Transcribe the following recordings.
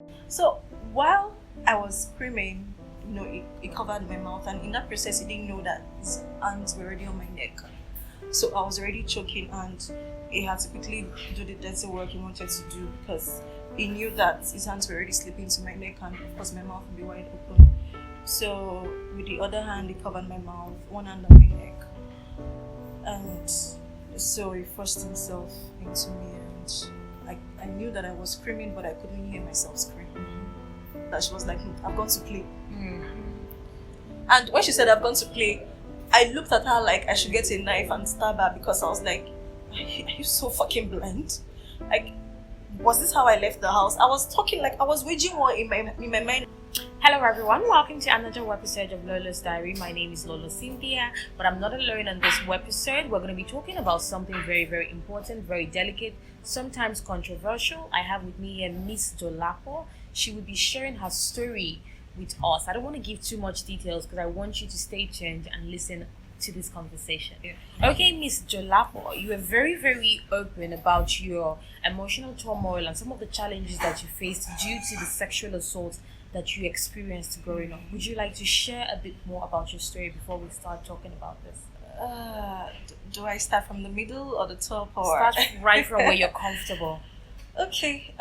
So while I was screaming, it covered my mouth, and in that process, he didn't know that his hands were already on my neck. So I was already choking, and he had to quickly do the dirty work he wanted to do because he knew that his hands were already slipping to my neck, and of course, my mouth would be wide open. So with the other hand, he covered my mouth, one hand on my neck, and so he forced himself into me, and I knew that I was screaming, but I couldn't hear myself scream. That she was like, I've gone to play. And when she said I've gone to play, I looked at her like I should get a knife and stab her because I was like, are you so fucking blind? Like, was this how I left the house? I was talking like I was waging war in my mind. Hello everyone, welcome to another episode of Lolo's Diary. My name is Lolo Cynthia, but I'm not alone on this episode. We're going to be talking about something very, very important, very delicate, sometimes controversial. I have with me here Miss Dolapo. She will be sharing her story with us. I don't want to give too much details because I want you to stay tuned and listen to this conversation. Yeah. Okay, Miss Dolapo, you were very, very open about your emotional turmoil and some of the challenges that you faced due to the sexual assault that you experienced growing up. Would you like to share a bit more about your story before we start talking about this? Do I start from the middle or the top? Or Start right from where you're comfortable. Okay.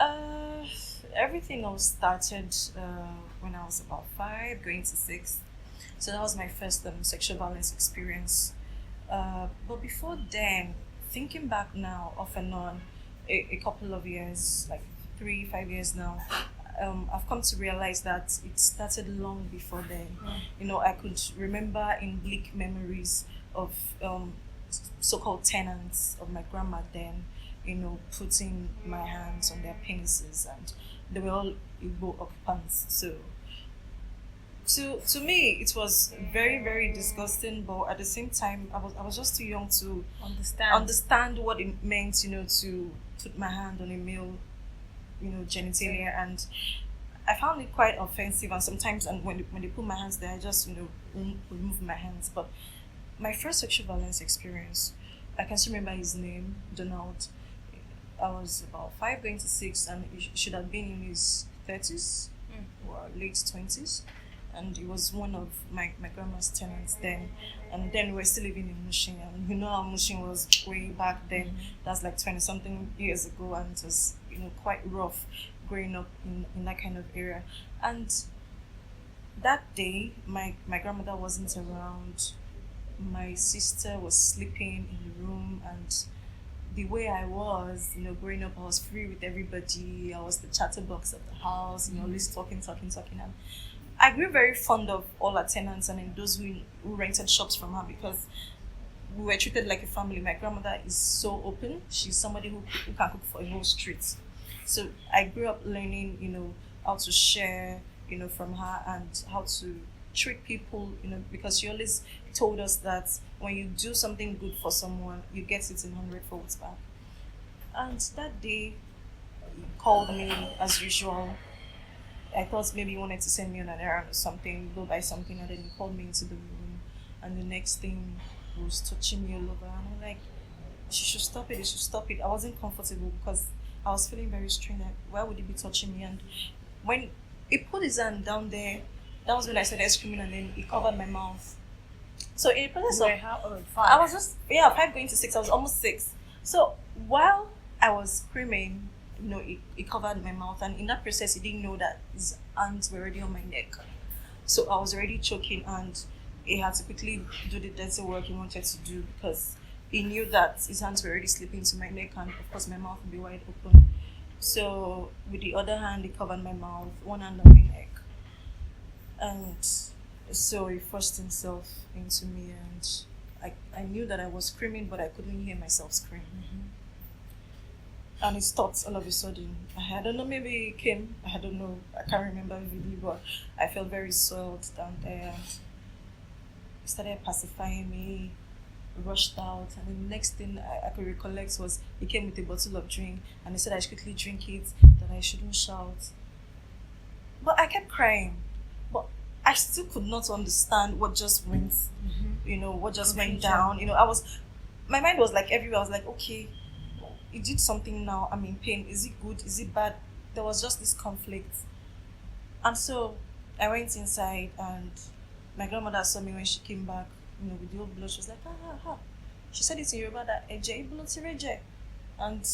Everything all started when I was about 5, going to 6. So that was my first sexual violence experience. But before then, thinking back now, off and on, a couple of years, like 3-5 years now, I've come to realize that it started long before then. I could remember in bleak memories of so-called tenants of my grandma then, putting my hands on their penises, and they were all Igbo occupants. So to me it was very, very disgusting, but at the same time I was just too young to understand what it meant, to put my hand on a male, genitalia, and I found it quite offensive. And sometimes, and when they put my hands there, I just remove my hands. But my first sexual violence experience, I can still remember his name, Donald. I was about 5 going to 6, and he should have been in his 30s or late 20s. And he was one of my grandma's tenants then. And then we were still living in Mushin. And you know how Mushin was way back then. That's like 20 something years ago. And it was, quite rough growing up in that kind of area. And that day, my grandmother wasn't around. My sister was sleeping in the room, and the way I was, growing up, I was free with everybody. I was the chatterbox of the house, always talking. And I grew very fond of all our tenants and those who rented shops from her, because we were treated like a family. My grandmother is so open. She's somebody who can cook for a whole street. So I grew up learning, how to share, from her, and how to treat people, because she always told us that when you do something good for someone, you get it in 100 folds back. And that day, he called me as usual. I thought maybe he wanted to send me on an errand or something, go buy something, and then he called me into the room. And the next thing, he was touching me all over. And I'm like, she should stop it, I wasn't comfortable because I was feeling very strange. Like, why would he be touching me? And when he put his hand down there, that was when I started screaming, and then he covered my mouth. So in the process of How old? 5? I was just 5 going to 6. I was almost 6. So while I was screaming, it covered my mouth, and in that process, he didn't know that his hands were already on my neck. So I was already choking, and he had to quickly do the dirty work he wanted to do because he knew that his hands were already slipping to my neck, and of course, my mouth would be wide open. So with the other hand, he covered my mouth, one hand on my neck, and so he forced himself into me, and I knew that I was screaming, but I couldn't hear myself scream. And it stopped all of a sudden. I don't know, maybe it came, I don't know, I can't remember vividly, but I felt very soiled down there. And he started pacifying me, rushed out, and the next thing I could recollect was he came with a bottle of drink, and he said I should quickly drink it, that I shouldn't shout. But I kept crying. But I still could not understand what just went, what just went down. My mind was like everywhere. I was like, okay, he did something now. I'm in pain. Is it good? Is it bad? there was just this conflict. And so I went inside, and my grandmother saw me when she came back, with the old blood. She was like, She said it in Yoruba that Eje blood tireje. And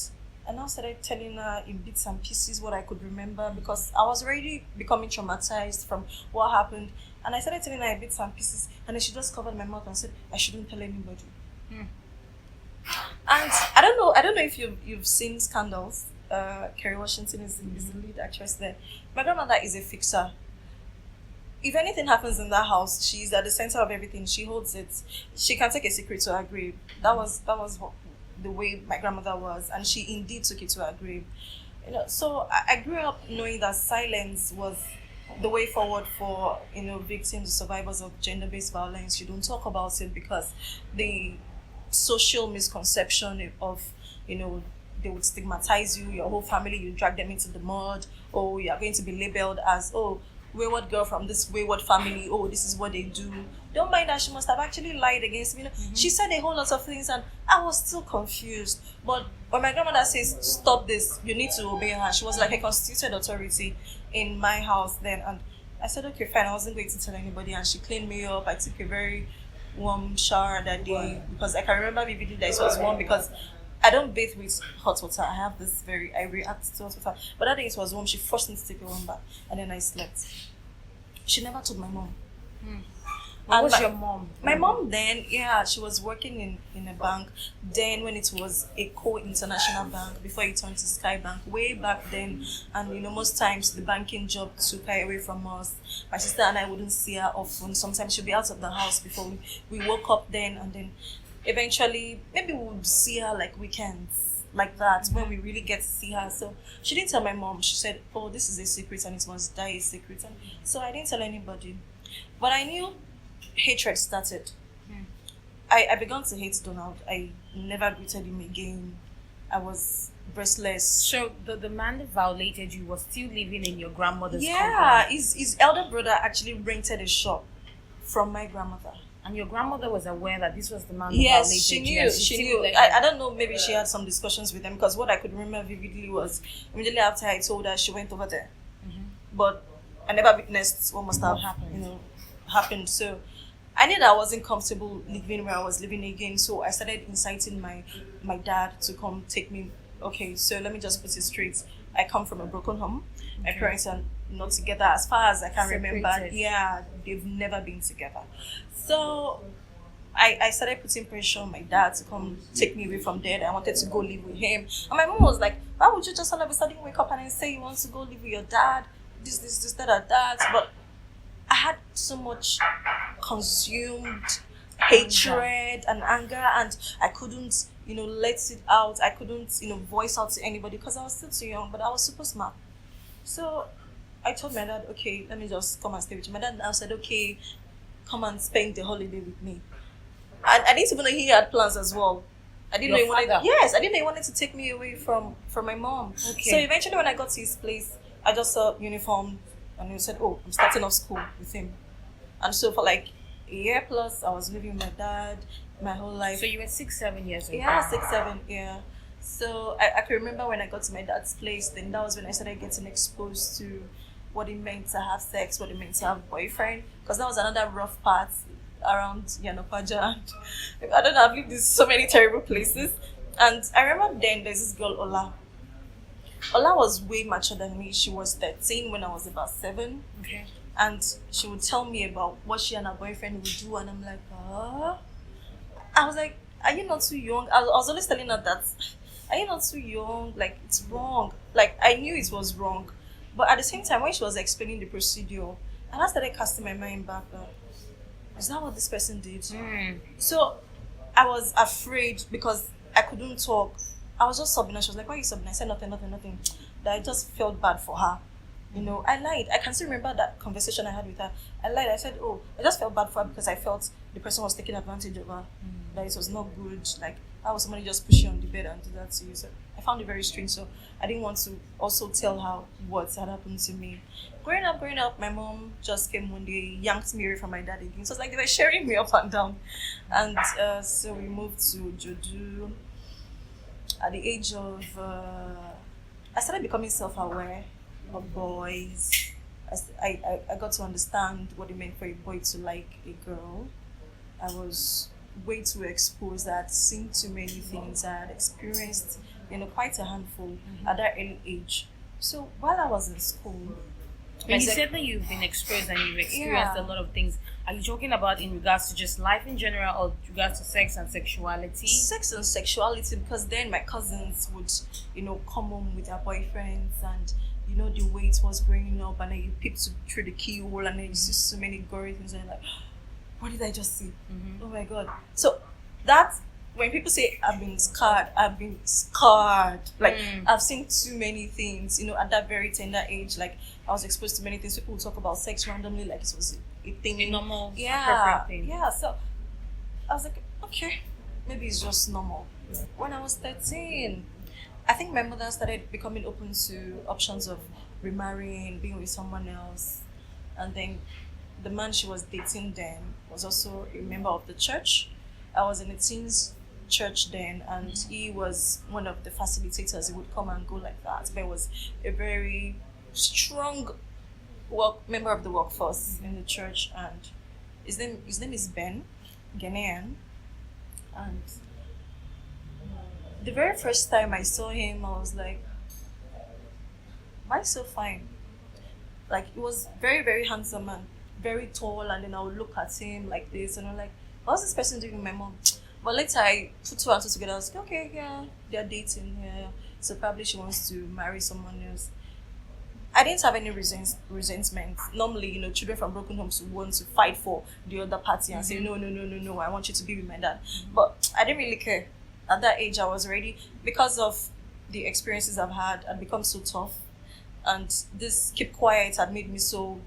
I now started telling her in bits and pieces what I could remember, because I was already becoming traumatized from what happened. And I started telling her in bits and pieces, and then she just covered my mouth and said, I shouldn't tell anybody. And I don't know if you've seen Scandals. Kerry Washington is the lead actress there. My grandmother is a fixer. If anything happens in that house, she's at the center of everything. She holds it. She can take a secret to her grave. That was the way my grandmother was, and she indeed took it to her grave. So I grew up knowing that silence was the way forward for victims, survivors of gender-based violence. You don't talk about it because the social misconception of they would stigmatize you, your whole family, you drag them into the mud, or you are going to be labeled as wayward girl from this wayward family, this is what they do. Don't mind that she must have actually lied against me. She said a whole lot of things, and I was still confused. But when my grandmother says, stop this, you need to obey her, she was like a constituted authority in my house then. And I said, okay, fine, I wasn't going to tell anybody. And she cleaned me up. I took a very warm shower that day, because I can remember vividly that it was warm, because I don't bathe with hot water. I react to hot water. But that day it was warm. She forced me to take a warm bath, and then I slept. She never told my mom. What was your mom? My mom then, she was working in a bank. Then when it was a co-international bank, before it turned to Sky Bank, way back then. And most times the banking job took her away from us. My sister and I wouldn't see her often. Sometimes she'd be out of the house before we woke up then, and then eventually maybe we would see her like weekends, like that, when we really get to see her. So she didn't tell my mom. She said, this is a secret, and it must die a secret. And so I didn't tell anybody. But I knew hatred started. I began to hate Donald. I never greeted him again. I was breathless. So the man that violated you was still living in your grandmother's compound? compound? His elder brother actually rented a shop from my grandmother. And your grandmother was aware that this was the man that violated you? Yes, she knew. I don't know, maybe she had some discussions with them, because what I could remember vividly was immediately after I told her, she went over there. But I never witnessed what must have happened. So I knew that I wasn't comfortable living where I was living again. So I started inciting my dad to come take me. Okay, so let me just put it straight. I come from a broken home. My parents are not together as far as I can remember. Yeah, they've never been together. So I started putting pressure on my dad to come take me away from there. I wanted to go live with him. And my mom was like, why would you just all of a sudden wake up and say you want to go live with your dad? This, that. But I had so much consumed hatred and anger, and I couldn't, let it out. I couldn't, voice out to anybody because I was still too young, but I was super smart. So I told my dad, okay, let me just come and stay with you. My dad now said, okay, come and spend the holiday with me. And I didn't even know he had plans as well. I didn't know he wanted. Yes, I didn't know he wanted to take me away from my mom. Okay. So eventually, when I got to his place, I just saw uniform, and he said, "Oh, I'm starting off school with him." And so for like a year plus, I was living with my dad my whole life. So you were 6-7 years old. Yeah, 6-7. Yeah. So I can remember when I got to my dad's place. Then that was when I started getting exposed to what it meant to have sex, what it meant to have a boyfriend, because that was another rough part around Yanopaja. I don't know, I've lived in so many terrible places. And I remember then there's this girl, Ola. Ola was way mature than me. She was 13 when I was about 7. Okay. And she would tell me about what she and her boyfriend would do, and I'm like, I was like, are you not too young? I was always telling her that, are you not too young? Like, it's wrong. Like, I knew it was wrong. But at the same time, when she was explaining the procedure, and I started casting my mind back, is that what this person did? So I was afraid because I couldn't talk. I was just sobbing, and she was like, why are you sobbing? I said nothing. That I just felt bad for her. I lied. I can still remember that conversation I had with her. I lied. I said, I just felt bad for her because I felt the person was taking advantage of her. That it was not good. Like, how was somebody just push you on the bed and do that to you? So I found it very strange. So I didn't want to also tell her what had happened to me. Growing up, my mom just came one day, yanked me away from my dad again. So it's like they were sharing me up and down. And so we moved to Jodu. At the age of, I started becoming self-aware. of boys. I got to understand what it meant for a boy to like a girl. I was way too exposed. I had seen too many things. I had experienced, quite a handful at that early age. So while I was in school, When you said that you've been exposed and you've experienced a lot of things, are you talking about in regards to just life in general or regards to sex and sexuality? Sex and sexuality, because then my cousins would, come home with their boyfriends, and the way it was growing up, and then you peep through the keyhole, and then you see so many gory things, and you're like, what did I just see? Oh my god. So that, when people say I've been scarred, I've been scarred. Like, I've seen too many things, at that very tender age. Like, I was exposed to many things. People would talk about sex randomly, like it was a thing. A normal, appropriate thing. Yeah, so I was like, okay, maybe it's just normal. When I was 13, I think my mother started becoming open to options of remarrying, being with someone else. And then the man she was dating then was also a member of the church. I was in a teens church then, and he was one of the facilitators. He would come and go like that. But he was a very strong member of the workforce in the church, and his name is Ben, Ghanaian. And the very first time I saw him, I was like, why so fine? Like, he was very, very handsome and very tall, and then I would look at him like this, and I'm like, what's this person doing with my mom? But later I put two and two together. I was like, okay, yeah, they're dating, yeah. So probably she wants to marry someone else. I didn't have any resentment. Normally, children from broken homes want to fight for the other party and say, no, I want you to be with my dad. But I didn't really care. At that age, I was ready, because of the experiences I've had, I'd become so tough. And this keep quiet had made me so,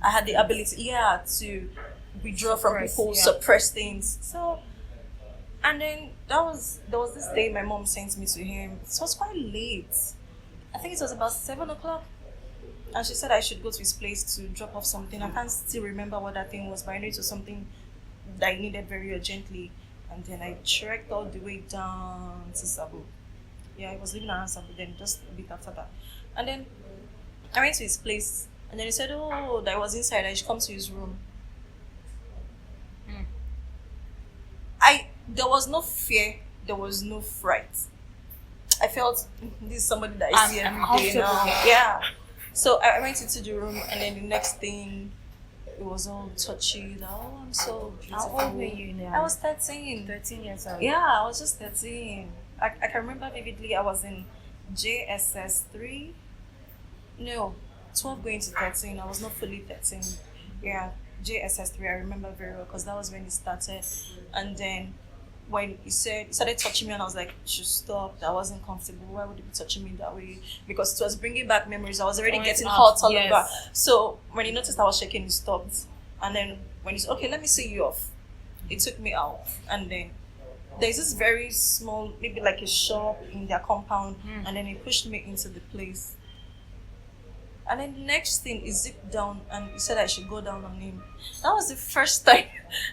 I had the ability, to withdraw from people, suppress things. So, and then there was this day my mom sent me to him. It was quite late. I think it was about 7:00. And she said I should go to his place to drop off something. I can't still remember what that thing was, but I knew it was something that I needed very urgently. And then I trekked all the way down to Sabu. Yeah, I was living around Sabu then, just a bit after that. And then I went to his place, and then he said, oh, that I was inside, I should come to his room. There was no fear, there was no fright. I felt this is somebody that I see every day now. Yeah. So I went into the room, and then the next thing, it was all touchy. Like, oh, I'm so beautiful. How old were you now? I was 13. 13 years old. Yeah, I was just 13. I can remember vividly, I was in JSS 3. No, 12 going to 13. I was not fully 13. Yeah, JSS 3, I remember very well, because that was when it started. And then when he started touching me, and I was like, you should stop. I wasn't comfortable. Why would he be touching me that way? Because it was bringing back memories. I was already getting hot all over. So when he noticed I was shaking, he stopped. And then when he said, okay, let me see you off, he took me out. And then there's this very small, maybe like a shop in their compound, and then he pushed me into the place. And then the next thing, he zipped down and he said I should go down on him. That was the first time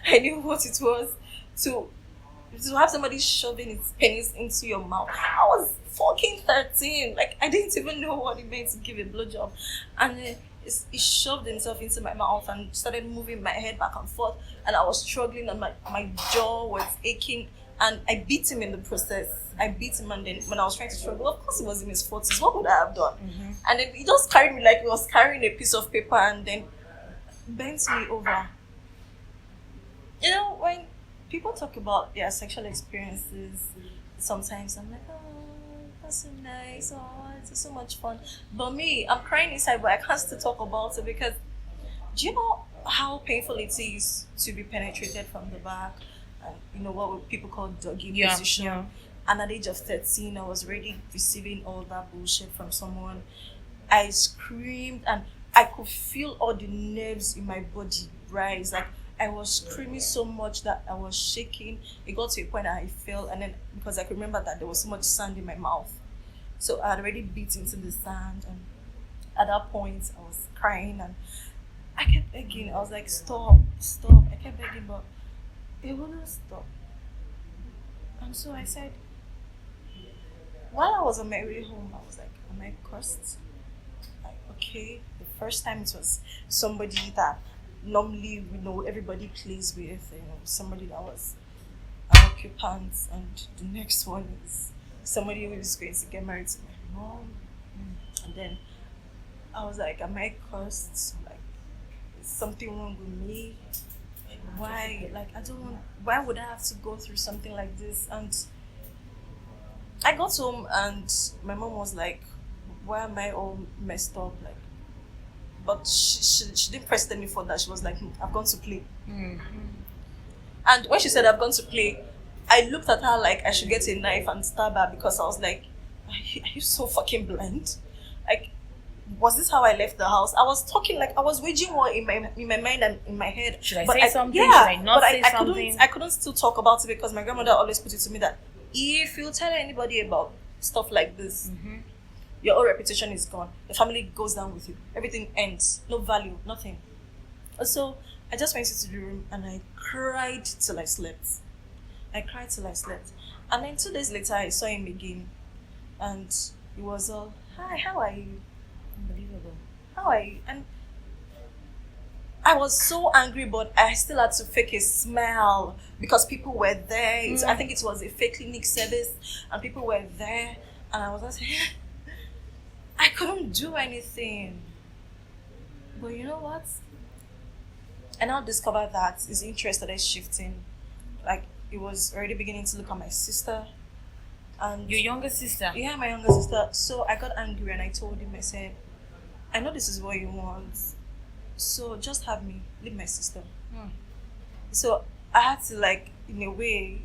I knew what it was to have somebody shoving his penis into your mouth. I was fucking 13. Like, I didn't even know what it meant to give a blowjob. And he shoved himself into my mouth and started moving my head back and forth. And I was struggling, and my jaw was aching. And I beat him in the process. I beat him, and then when I was trying to struggle, of course he was in his 40s. What would I have done? And then he just carried me like he was carrying a piece of paper, and then bent me over. When people talk about their sexual experiences, sometimes I'm like, oh, that's so nice, oh, it's so much fun. But me, I'm crying inside, but I can't still talk about it, because do you know how painful it is to be penetrated from the back? And what people call doggy position. Yeah. And at the age of 13, I was already receiving all that bullshit from someone. I screamed, and I could feel all the nerves in my body rise. Like, I was screaming so much that I was shaking. It got to a point that I fell, and then because I could remember that there was so much sand in my mouth. So I had already beat into the sand, and at that point I was crying, and I kept begging. I was like, stop. I kept begging, but it wouldn't stop. And so I said, while I was on my way home, I was like, am I cursed? Like, okay. The first time it was somebody that normally everybody plays with, somebody that was an occupant, and the next one is somebody who is going to get married to my mom. And then I was like, am I cursed? Like, is something wrong with me? Why? Like, I don't want. Why would I have to go through something like this? And I got home and my mom was like, why am I all messed up? Like, but she didn't press me for that. She was like, I've gone to play. And when she said I've gone to play, I looked at her like I should get a knife and stab her, because I was like, are you so fucking blind? Like, was this how I left the house? I was talking like I was waging war in my mind and in my head. Should I But say something? Yeah, Should I not but say something? I couldn't still talk about it, because my grandmother always put it to me that if you tell anybody about stuff like this, your whole reputation is gone. The family goes down with you. Everything ends. No value, nothing. So I just went into the room and I cried till I slept. I cried till I slept. And then 2 days later, I saw him again. And he was all, hi, how are you? Unbelievable. How are you? And I was so angry, but I still had to fake a smile because people were there. I think it was a fake clinic service, and people were there. And I was just, I couldn't do anything. But you know what? I now discovered that his interest started shifting. Like, he was already beginning to look at my sister. And Your younger sister? yeah, my younger sister. So I got angry and I told him, I said, I know this is what you want. So just have me leave my sister. So I had to, like, in a way,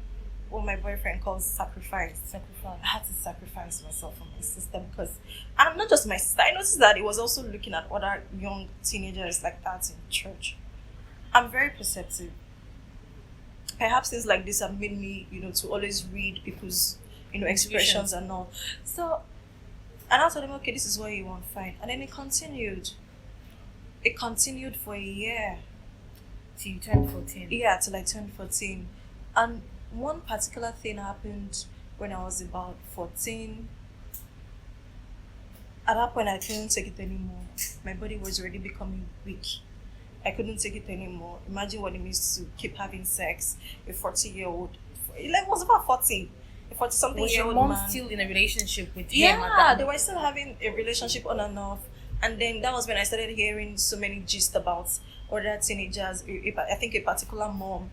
what my boyfriend calls sacrifice. I had to sacrifice myself for my sister, because, and not just my sister, I noticed that it was also looking at other young teenagers like that in church. I'm very perceptive. Perhaps things like this have made me, to always read people's, expressions and all. So, and I told him, okay, this is what you want, fine. And then it continued. It continued for a year. Till you turned 14? Yeah, till I turned 14. And one particular thing happened when I was about 14. At that point, I couldn't take it anymore. My body was already becoming weak. I couldn't take it anymore. Imagine what it means to keep having sex. A 40-year-old, like, was about 40. A 40-something-year-old man. Was your mom still in a relationship with him? Yeah, they were still having a relationship on and off. And then that was when I started hearing so many gist about other teenagers. I think a particular mom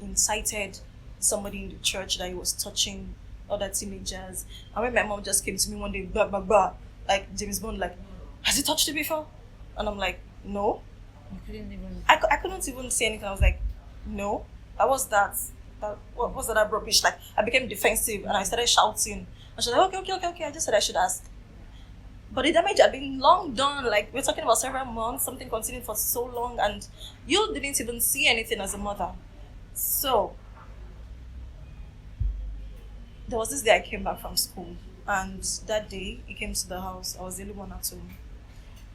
incited somebody in the church that he was touching other teenagers. And when my mom just came to me one day, blah, blah, blah, like James Bond, like, has he touched you before? And I'm like, no. You couldn't even... I couldn't even say anything. I was like, no. That was that. What was that rubbish? Like, I became defensive and I started shouting. And she was like, okay. I just said I should ask. But the damage had been long done. Like, we're talking about several months. Something continued for so long, and you didn't even see anything as a mother. So there was this day I came back from school, and that day he came to the house. I was the only one at home,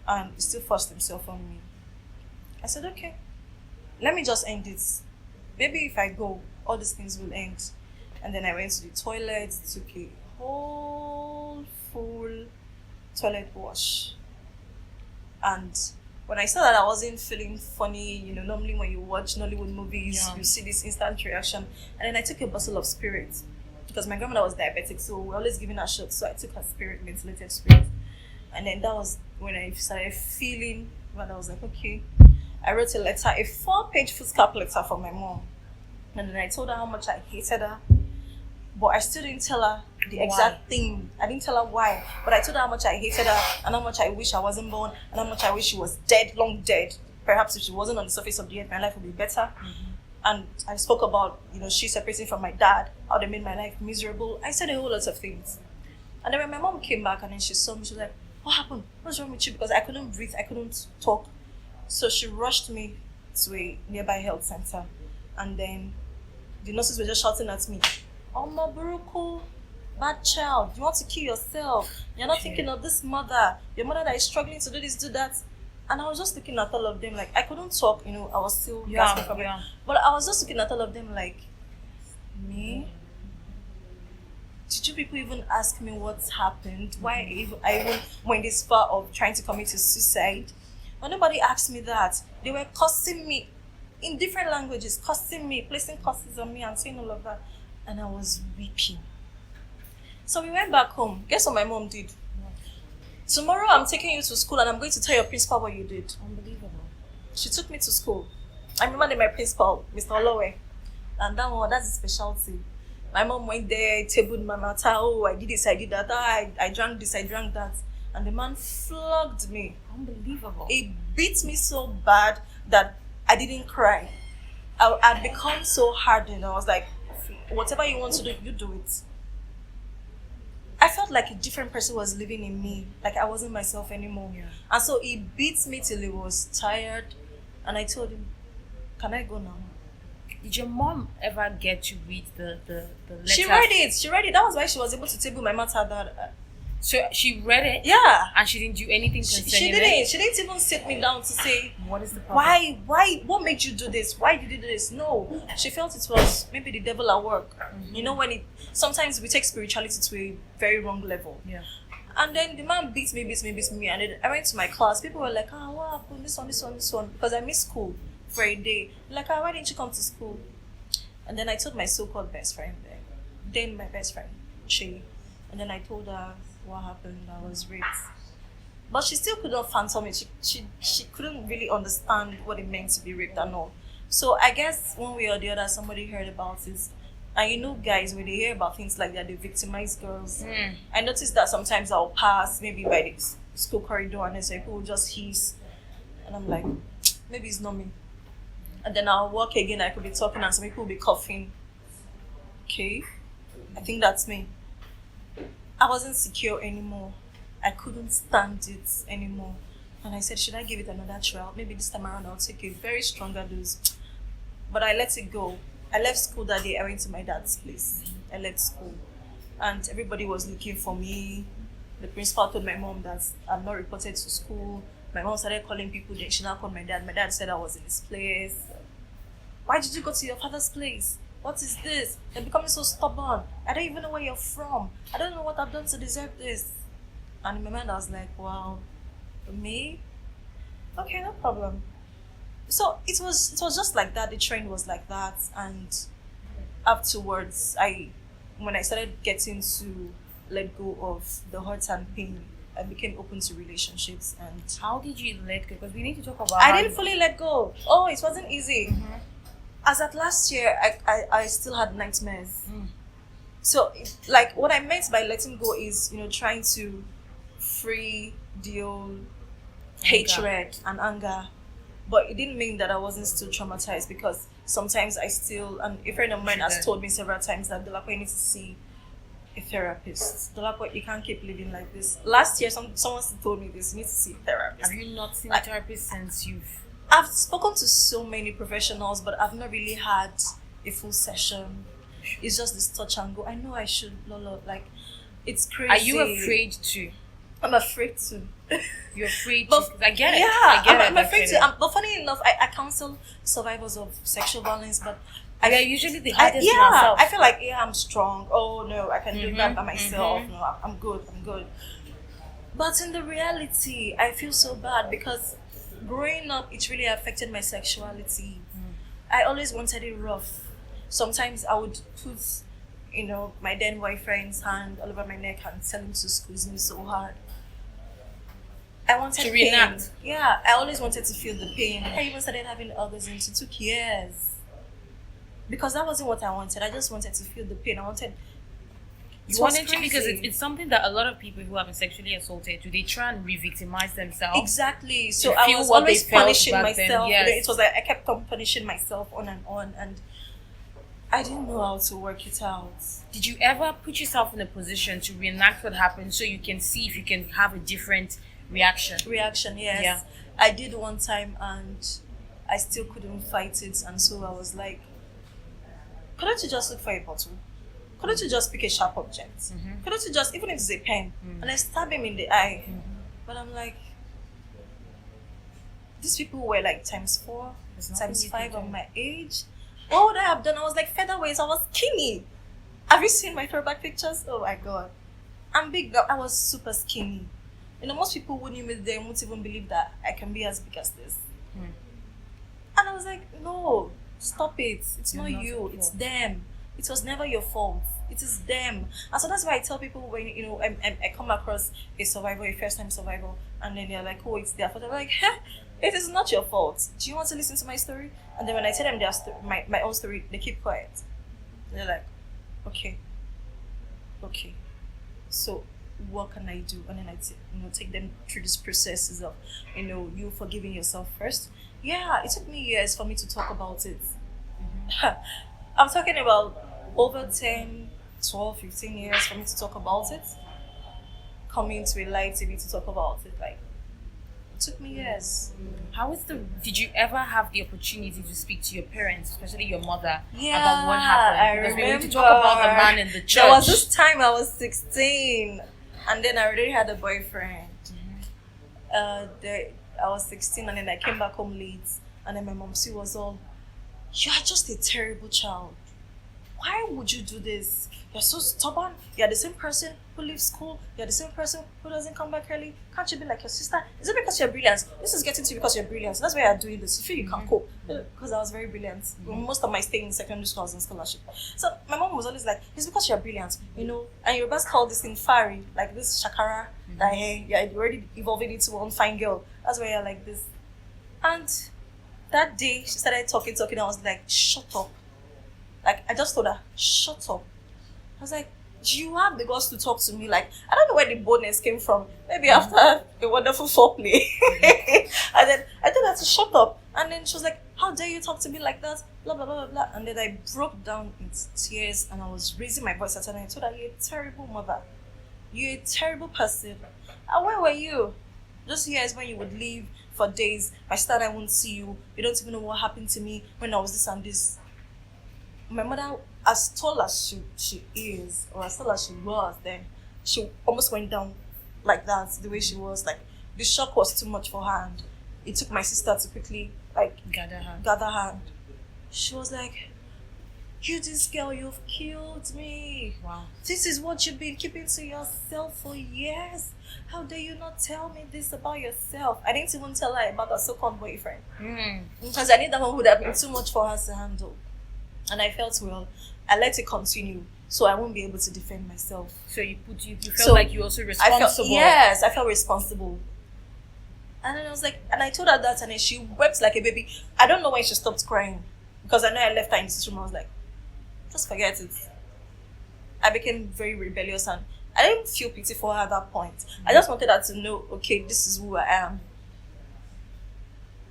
and he still forced himself on me. I said, okay, let me just end it. Maybe if I go, all these things will end. And then I went to the toilet, took a whole full toilet wash. And when I saw that I wasn't feeling funny, normally when you watch Nollywood movies, you see this instant reaction. And then I took a bottle of spirit, because my grandmother was diabetic, so we're always giving her shots. So I took her spirit, methylated spirit. And then that was when I started feeling, when I was like, okay. I wrote a letter, a 4-page foolscap letter for my mom. And then I told her how much I hated her. But I still didn't tell her the exact thing. I didn't tell her why. But I told her how much I hated her, and how much I wish I wasn't born, and how much I wish she was dead, long dead. Perhaps if she wasn't on the surface of the earth, my life would be better. And I spoke about, she separating from my dad, how they made my life miserable. I said a whole lot of things. And then when my mom came back and then she saw me, she was like, what happened? What's wrong with you? Because I couldn't breathe, I couldn't talk. So she rushed me to a nearby health center. And then the nurses were just shouting at me, oh, Maburuku, bad child, you want to kill yourself. You're not thinking of this mother. Your mother that is struggling to do this, do that. And I was just looking at all of them like, I couldn't talk, I was still gasping from it. But I was just looking at all of them like, me? did you people even ask me what's happened? Why I even went this far of trying to commit suicide? But nobody asked me that. They were cursing me in different languages, cursing me, placing curses on me and saying all of that. And I was weeping. So we went back home. Guess what my mom did? Tomorrow I'm taking you to school and I'm going to tell your principal what you did. Unbelievable. She took me to school. I remember my principal, Mr. Olowe. And that's a specialty. My mom went there, tabled my matter. Oh, I did this, I did that. I drank this, I drank that. And the man flogged me. Unbelievable. He beat me so bad that I didn't cry. I'd become so hardened. I was like, whatever you want to do, you do it. I felt like a different person was living in me. Like I wasn't myself anymore. Yeah. And so he beat me till he was tired. And I told him, can I go now? Did your mom ever get to read the letter? She read it. That was why she was able to table my matter. So she read it? Yeah. And she didn't do anything concerning it? She didn't even sit me down to say, what is the problem? Why, what made you do this? Why did you do this? No. She felt it was maybe the devil at work. Mm-hmm. You know, sometimes we take spirituality to a very wrong level. Yeah. And then the man beats me. And then I went to my class. People were like, what happened? This one. Because I missed school for a day. Like, why didn't you come to school? And then I told my so-called best friend there. Then my best friend, Che. And then I told her what happened. I was raped. But she still couldn't fathom it. She couldn't really understand what it meant to be raped and all. So I guess one way or the other, somebody heard about it. And you know, guys, when they hear about things like that, they victimize girls. I noticed that sometimes I'll pass maybe by the school corridor and then people will just hiss. And I'm like, maybe it's not me. And then I'll walk again, I could be talking and some people will be coughing. Okay, I think that's me. I wasn't secure anymore. I couldn't stand it anymore. And I said, should I give it another trial? Maybe this time around I'll take a very stronger dose. But I let it go. I left school that day. I went to my dad's place. I left school. And everybody was looking for me. The principal told my mom that I'm not reported to school. My mom started calling people. Then she now called my dad. My dad said I was in his place. Why did you go to your father's place? What is this? They're becoming so stubborn. I don't even know where you're from. I don't know what I've done to deserve this. And in my mind I was like, wow, me? Okay, no problem. So it was just like that. The trend was like that. And afterwards, when I started getting to let go of the hurt and pain, I became open to relationships. And how did you let go? Because we need to talk about I didn't fully let go. Oh, it wasn't easy. Mm-hmm. As at last year, I still had nightmares. So like what I meant by letting go is, trying to free the old hatred and anger. But it didn't mean that I wasn't still traumatized, because sometimes and a friend of mine has told me several times that, Dolapo, you need to see a therapist. Dolapo, you can't keep living like this. Last year, someone told me this, you need to see a therapist. Have you not seen a therapist since I've spoken to so many professionals, but I've not really had a full session. It's just this touch and go. I know I should, Lolo. Like, it's crazy. Are you afraid to? I'm afraid to. You're afraid to? I get it. Yeah, I get I'm afraid to. But funny enough, I counsel survivors of sexual violence, but we are usually the hardest to ourselves. I feel like, I'm strong. Oh, no, I can do that by myself. No, I'm good. But in the reality, I feel so bad because growing up, it really affected my sexuality. I always wanted it rough. Sometimes I would put, my then boyfriend's hand all over my neck and tell him to squeeze me so hard. I wanted to pain. reenact. Yeah, I always wanted to feel the pain. I even started having orgasms. It took years. Because that wasn't what I wanted. I just wanted to feel the pain. I wanted... Because it's something that a lot of people who have been sexually assaulted do. They try and re-victimize themselves. Exactly. So I was always punishing myself. Yes. It was like I kept on punishing myself on, and I didn't know how to work it out. Did you ever put yourself in a position to reenact what happened so you can see if you can have a different reaction? Yes. Yeah. I did one time and I still couldn't fight it, and so I was like, couldn't you just look for a bottle? Couldn't you just pick a sharp object? Couldn't you just, even if it's a pen, and I stab him in the eye? But I'm like, these people were like times 4, times 5 of my age. What would I have done? I was like featherweight. I was skinny. Have you seen my throwback pictures? Oh my god. I'm big. I was super skinny. Most people wouldn't even they won't even believe that I can be as big as this. And I was like, no, stop it. It's not you. It's them. It was never your fault. It is them. And so that's why I tell people when I come across a survivor, a first time survivor, and then they're like, oh, it's their fault. I'm like, it is not your fault. Do you want to listen to my story? And then when I tell them my own story, they keep quiet. They're like, okay. So what can I do? And then I take them through these processes of you forgiving yourself first. Yeah, it took me years for me to talk about it. I'm talking about over 10, 12, 15 years for me to talk about it. Coming to a live TV to talk about it, like, it took me years. Did you ever have the opportunity to speak to your parents, especially your mother, Yeah, about what happened? I Because we remember. need to talk about the man in the church. There was this time I was 16, and then I already had a boyfriend. I was 16, and then I came back home late, and then my mom was all, "You are just a terrible child. Why would you do this? You're so stubborn. You're the same person who leaves school. You're the same person who doesn't come back early. Can't you be like your sister? Is it because you're brilliant? This is getting to you because you're brilliant. That's why you're doing this. You feel you can cope." Because I was very brilliant. Most of my stay in secondary school was in scholarship. So my mom was always like, "It's because you're brilliant, And your best called this thing fari, like this shakara, that hey, you're already evolving into one fine girl. That's why you're like this." And that day she started talking. I was like, "Shut up." Like, I just told her, "Shut up." I was like, "You have the guts to talk to me." Like, I don't know where the boldness came from. Maybe after a wonderful foreplay. And then I told her to shut up. And then she was like, "How dare you talk to me like that?" Blah, blah, blah, blah, blah. And then I broke down in tears and I was raising my voice at her and I told her, "You're a terrible mother. You're a terrible person. And where were you? Those years when you would leave for days. My sister and I won't see you. You don't even know what happened to me when I was this and this." My mother, as tall as she is, or as tall as she was then, she almost went down like that, the way she was. Like, the shock was too much for her, and it took my sister to quickly, like, gather her. She was like, "You, this girl, you've killed me. Wow. This is what you've been keeping to yourself for years. How dare you not tell me this about yourself?" I didn't even tell her about her so-called boyfriend. Because I knew that one would have been too much for her to handle. And I felt, well, I let it continue, so I won't be able to defend myself. So you felt like you also responsible. I felt responsible. And then I was like, and I told her that, and then she wept like a baby. I don't know when she stopped crying, because I know I left her in this room. I was like, just forget it. I became very rebellious, and I didn't feel pity for her at that point. I just wanted her to know, okay, this is who I am.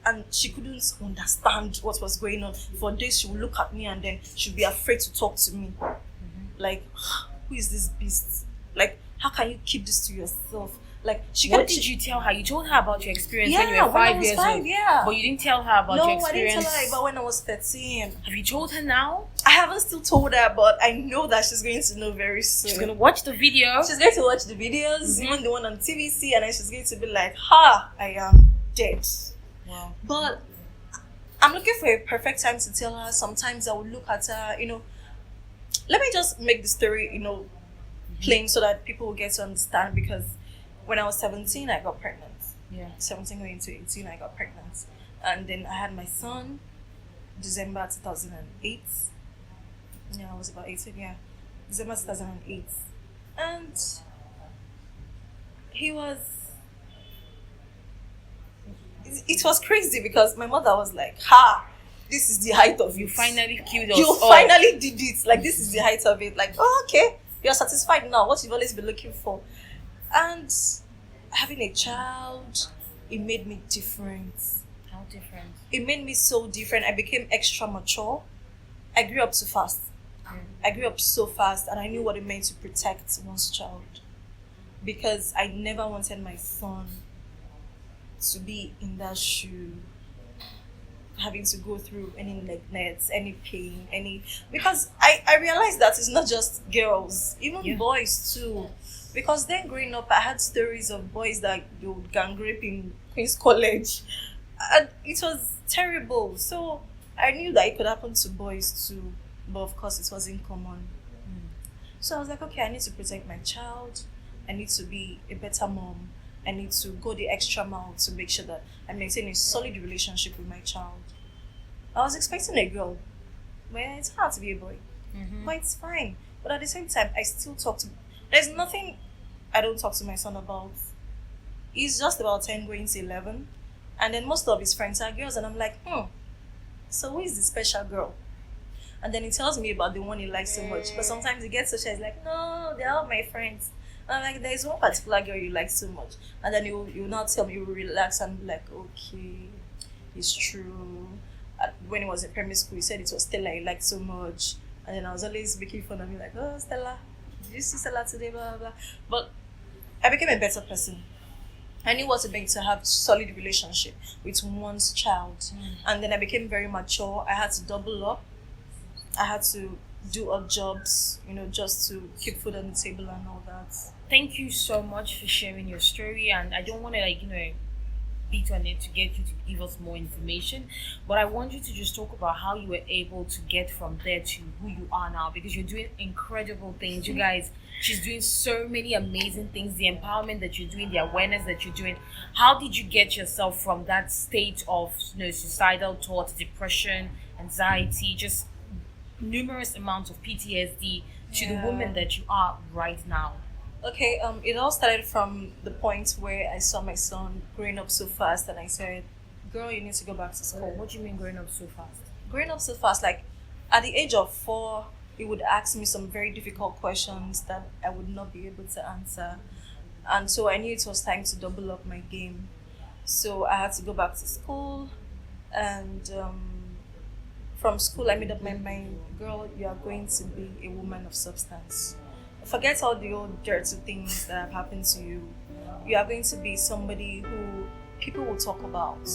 And she couldn't understand what was going on. For days, she would look at me and then she'd be afraid to talk to me. Like, who is this beast? Like, how can you keep this to yourself? Like, what did you tell her? You told her about your experience when you were 5 years old. Yeah. But you didn't tell her about your experience. No, I didn't tell her about when I was 13. Have you told her now? I haven't still told her, but I know that she's going to know very soon. She's going to watch the video. She's going to watch the videos, even the one on TVC, and then she's going to be like, I am dead. Wow. But I'm looking for a perfect time to tell her. Sometimes I will look at her, Let me just make the story, plain so that people will get to understand. Because when I was 17, I got pregnant. Yeah. 17 going into 18, I got pregnant. And then I had my son, December 2008. Yeah, I was about 18, yeah. December 2008. And it was crazy because my mother was like, this is the height of it. You finally killed us. You finally did it. Like, this is the height of it. Like, okay, you're satisfied now. What you've always been looking for. And having a child, it made me different. How different? It made me so different. I became extra mature. I grew up too fast. I grew up so fast, and I knew what it meant to protect one's child. Because I never wanted my son to be in that shoe, having to go through any neglect, any pain, because I realized that it's not just girls, even boys too. Because then growing up, I had stories of boys that they would gang rape in Queen's College, and it was terrible. So I knew that it could happen to boys too, but of course it wasn't common. So I was like, okay, I need to protect my child. I need to be a better mom. I need to go the extra mile to make sure that I maintain a solid relationship with my child. I was expecting a girl. Well, it's hard to be a boy, but it's fine. But at the same time, I still talk to. There's nothing I don't talk to my son about. He's just about 10 going to 11. And then most of his friends are girls. And I'm like, so who is the special girl? And then he tells me about the one he likes so much. But sometimes he gets so shy. He's like, no, they're all my friends. And I'm like, there's one particular girl you like so much. And then you now tell me, you relax and be like, okay, it's true. When he was in primary school, he said it was Stella he liked so much. And then I was always making fun of him, like, oh, Stella, did you see Stella today, blah, blah, blah. But I became a better person. I knew what it meant to have solid relationship with one's child. And then I became very mature. I had to double up. I had to do odd jobs, just to keep food on the table and all that. Thank you so much for sharing your story, and I don't want to beat on it to get you to give us more information, but I want you to just talk about how you were able to get from there to who you are now, because you're doing incredible things. You guys, she's doing so many amazing things, the empowerment that you're doing, the awareness that you're doing. How did you get yourself from that state of suicidal thoughts, depression, anxiety, just numerous amounts of PTSD to the woman that you are right now? Okay, it all started from the point where I saw my son growing up so fast, and I said, girl, you need to go back to school. What do you mean growing up so fast? Growing up so fast, like at the age of 4, he would ask me some very difficult questions that I would not be able to answer. And so I knew it was time to double up my game. So I had to go back to school, and from school I made up my mind, girl, you are going to be a woman of substance. Forget all the old dirty things that have happened to you. You are going to be somebody who people will talk about,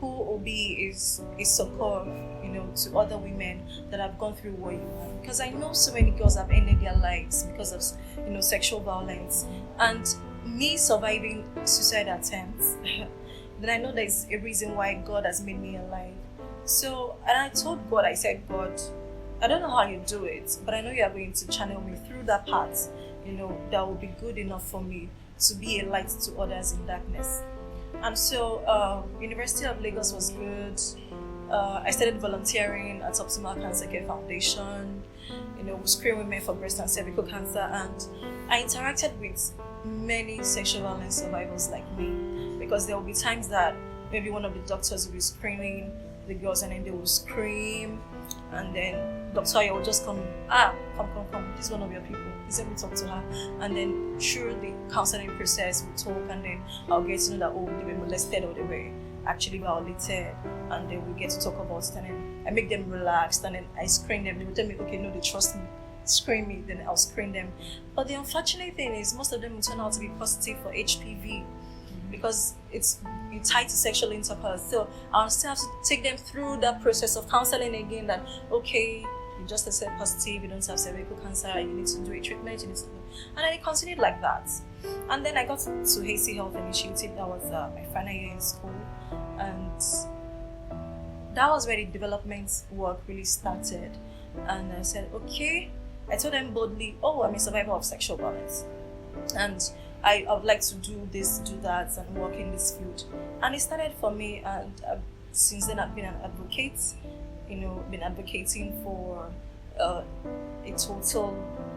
who will be a succor, to other women that have gone through what you have. Because I know so many girls have ended their lives because of, sexual violence. And me surviving suicide attempts, then I know there's a reason why God has made me alive. So, and I told God, I said, God, I don't know how you do it, but I know you are going to channel me through that path, that will be good enough for me to be a light to others in darkness. And so, University of Lagos was good. I started volunteering at Optimal Cancer Care Foundation, screen women for breast and cervical cancer, and I interacted with many sexual violence survivors like me, because there will be times that maybe one of the doctors will be screening the girls and then they will scream, and then Dr. Aya will just come, come, this is one of your people, please let me talk to her. And then through the counseling process we talk, and then I'll get to know that they were molested or they were actually violated, and then we get to talk about it, and then I make them relaxed, and then I screen them. They will tell me, okay, no, they trust me, screen me, then I'll screen them. But the unfortunate thing is most of them will turn out to be positive for HPV, because it's tied to sexual intercourse. So I'll still have to take them through that process of counseling again, that okay, you just tested positive, you don't have cervical cancer, you need to do a treatment, and then it continued like that. And then I got to Advocacy Health Initiative. That was my final year in school, and that was where the development work really started. And I said, okay, I told them boldly, I'm a survivor of sexual violence, and I would like to do this, do that, and work in this field. And it started for me, and since then I've been an advocate, been advocating for a total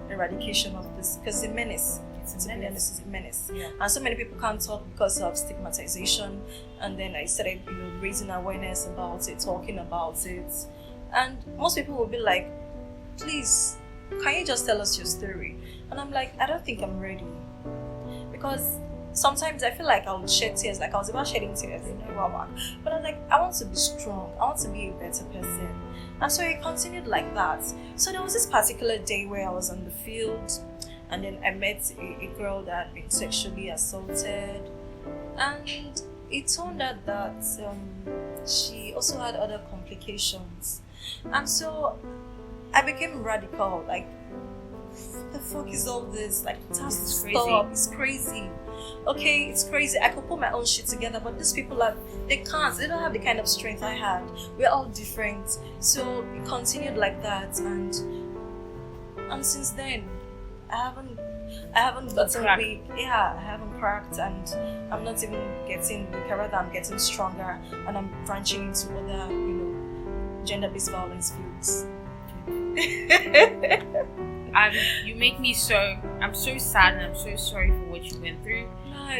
eradication of this, because it's a menace. It's a menace. Yeah. And so many people can't talk because of stigmatization. And then I started, raising awareness about it, talking about it. And most people will be like, please, can you just tell us your story? And I'm like, I don't think I'm ready. Because sometimes I feel like I would shed tears, like I was about shedding tears, but I was like, I want to be strong, I want to be a better person. And so it continued like that. So there was this particular day where I was on the field, and then I met a girl that had been sexually assaulted, and it turned out that she also had other complications. And so I became radical, like, what the fuck is all this? Like, it has to stop. It's crazy. Okay, it's crazy. I could put my own shit together, but these people they can't. They don't have the kind of strength I had. We're all different. So it continued like that, and since then, I haven't gotten cracked. weak. Yeah, I haven't cracked, and I'm not even getting weaker. Rather, I'm getting stronger, and I'm branching into other, gender-based violence fields. And you make me I'm so sad and I'm so sorry for what you went through.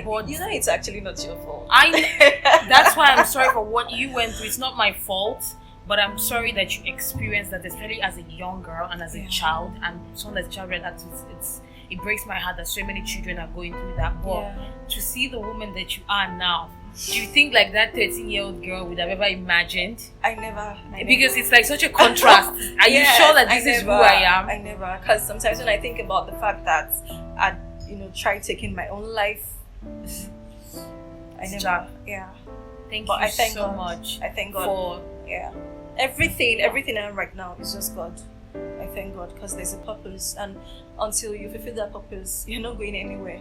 But it's actually not your fault. That's why I'm sorry for what you went through. It's not my fault, but I'm sorry that you experienced that, especially as a young girl and as a child, and some of the children. It breaks my heart that so many children are going through that. But to see the woman that you are now, do you think like that 13-year-old girl would have ever imagined? I never. Because it's like such a contrast. Are you sure that this is who I am? I never. Because sometimes when I think about the fact that I'd, tried taking my own life, I never. Yeah. Thank you so much. I thank God for everything I am right now is just God. I thank God because there's a purpose, and until you fulfill that purpose, you're not going anywhere.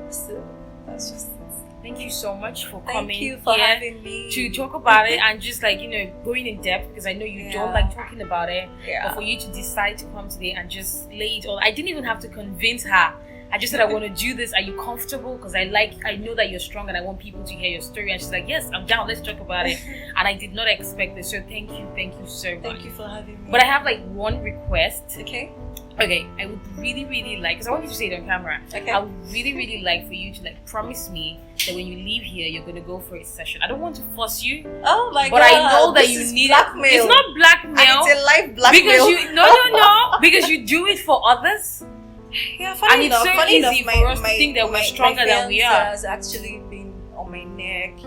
So that's just it. Thank you so much for coming. Thank you for having me to talk about it and just going in depth, because I know you don't like talking about it. But for you to decide to come today and just lay it all, I didn't even have to convince her. I just said, I want to do this. Are you comfortable? Because I know that you're strong and I want people to hear your story. And she's like, yes, I'm down. Let's talk about it. And I did not expect this. So thank you so much. Thank you for having me. But I have one request. Okay, I would really, really like, because I want you to say it on camera. Okay. I would really, really like for you to promise me that when you leave here, you're going to go for a session. I don't want to force you. Oh my God. But I know that you need blackmail. It's not blackmail. And it's a live blackmail. Because no. Because you do it for others. Yeah, funny enough, it's so easy for us to think that we're stronger than we are. Has actually been on my neck,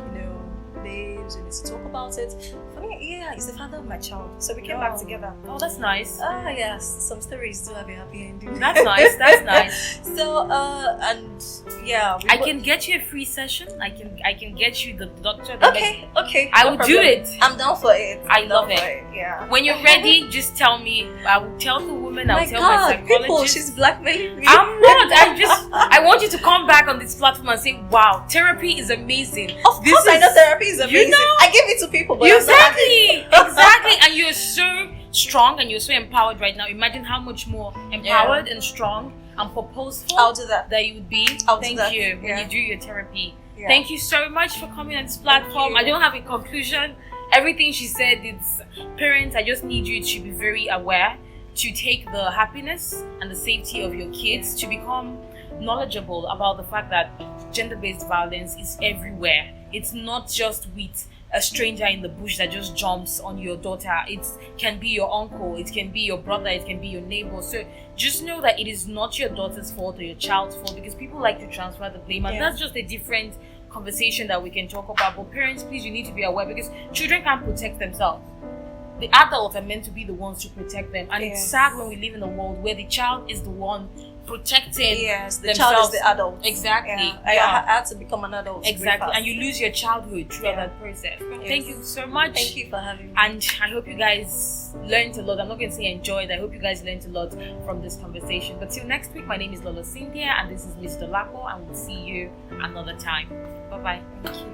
babes, we need to talk about it. Funny, he's the father of my child, so we came back together. Oh, that's nice. Yes, some stories do have a happy ending. That's nice. So, I can get you a free session. I can get you the doctor. Okay. I will do it. I'm down for it. I love it. Yeah. When you're ready, just tell me. I will tell the woman. I'll tell God, my psychologist. People, she's blackmailing me. I'm not. I want you to come back on this platform and say, "Wow, therapy is amazing." Of course, I know therapy is amazing. I give it to people, but exactly, and you're so strong and you're so empowered right now. Imagine how much more empowered and strong and purposeful I'll do that. You would be. Thank you when you do your therapy. Yeah. Thank you so much for coming on this platform. I don't have a conclusion. Everything she said, it's parents. I just need you to be very aware, to take the happiness and the safety of your kids, to become knowledgeable about the fact that gender-based violence is everywhere. It's not just with a stranger in the bush that just jumps on your daughter. It can be your uncle, it can be your brother, it can be your neighbor. So just know that it is not your daughter's fault or your child's fault, because people like to transfer the blame, and that's just a different conversation that we can talk about. But parents, please, you need to be aware, because children can't protect themselves. The adults are meant to be the ones to protect them, and it's sad when we live in a world where the child is the one protecting the themselves. child is the adult. Exactly. I had to become an adult. Exactly. And you lose your childhood throughout that process. Thank you so much. Thank you for having me. And I hope you guys learned a lot. I'm not going to say enjoyed. I hope you guys learned a lot from this conversation. But till next week, my name is Lolo Cynthia and this is Miss Dolapo, and we'll see you another time. Bye-bye. Thank you.